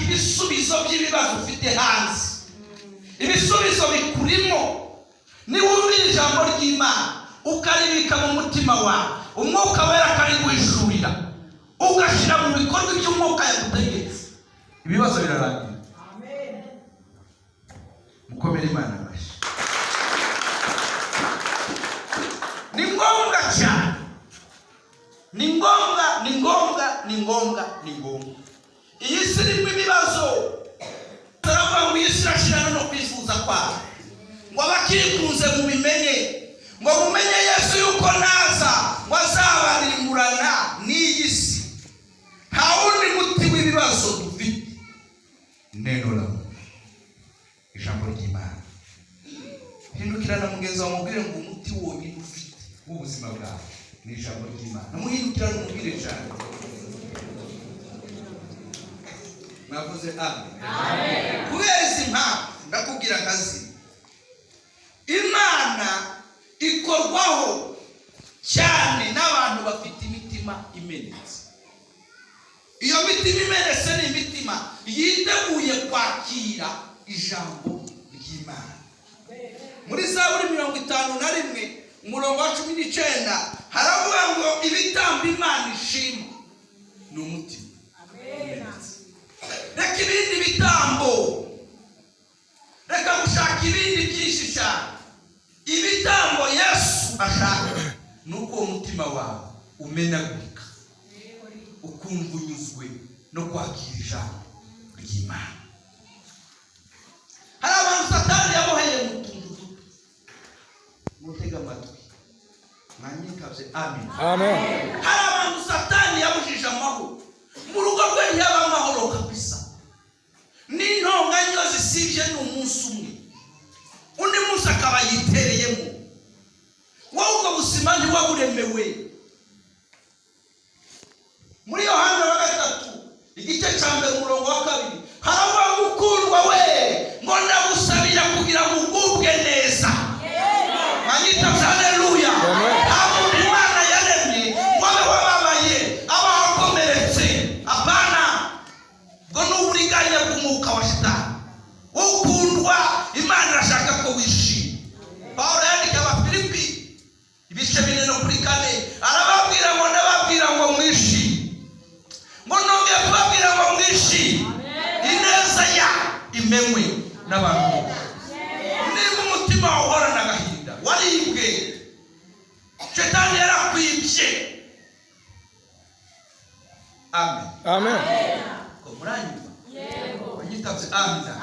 ibisubizo by'ibibazo ufite hanze. Ibisubizo bikurimo niba wumvira ijambo ry'Imana ukaribika mu mutima wawe, umwuka wera akariguhishurira ugashyira mu bikorwa iby'umwuka yagutegetse, ibibazo birarangira. Amen. Mukomere Imana amashyi. Ni ngombwa cyane, ni ngombwa. Iyi si irimo ibibazo. Turavuga ngo iyi si irashirana no kwifuza kwayo, ngo abakikunze mubimenye, ngo mumenye Yesu yuko naza ngo azabarimburana n'iyi si. Nta wundi muti w'ibibazo dufite, neno la ijambo ry'Imana. Hindukirana mugenzi wawe mubwire ngo umuti wonyine ufite w'ubuzima bwawe ni ijambo ry'Imana. Muhindukirane mubwire cyane. Mwavuze amen. Kubera izi mpamvu ndakubwira akazi, Imana ikorwaho cyane n'abantu bafite imitima imenetse. Iyo mitima imenetse ni imitima yiteguye kwakira ijambo ry'Imana. Muri Zaburi 51 umurongo wa 19 haravuga ngo ibitambo Imana ishima ni umutima. Reka ibindi bitambo, reka gushaka ibindi byinshi cyane. Ibitambo Yesu ashaka nuko umutima wawe umenagurika, ukumva unyuzwe no kwakira ijambo ry'Imana. Hari abantu Satani yaboheye mu tuntu duto. Mutega amatwi mwanyikaze amen. Hari abantu Satani yabujije amahoro, mu rugo rwe ntiyaba amahoro kabisa. N'intonganya zisibye ni umunsi umwe, undi munsi akaba yitereyemo. Wowe ubwo buzima ntiwaburemewe. Muri Yohana 3:1 umurongo wa 2 haravuga ngo ukundwa we ngo ndagusabira kugira ngo ugubwe neza. Mwanyita haleluya. Ntabwo Imana yaremye ngo abe wababaye abakomeretse. Apana, ngo n'uburiganya bw'umwuka wa Satani. Ukundwa, Imana irashaka ko wishima. Pawulo yandika Abafilipi 4:4 arababwira ngo ndababwira ngo mwishime, ngo nongeye kubabwira ngo mwishime, ineza ya imenywe n'abantu. Niba umutima uhorana agahinda, waribwe, Satani yarakwibye. Amen. Ko muranyumva? Yego. Wanyitabye amen.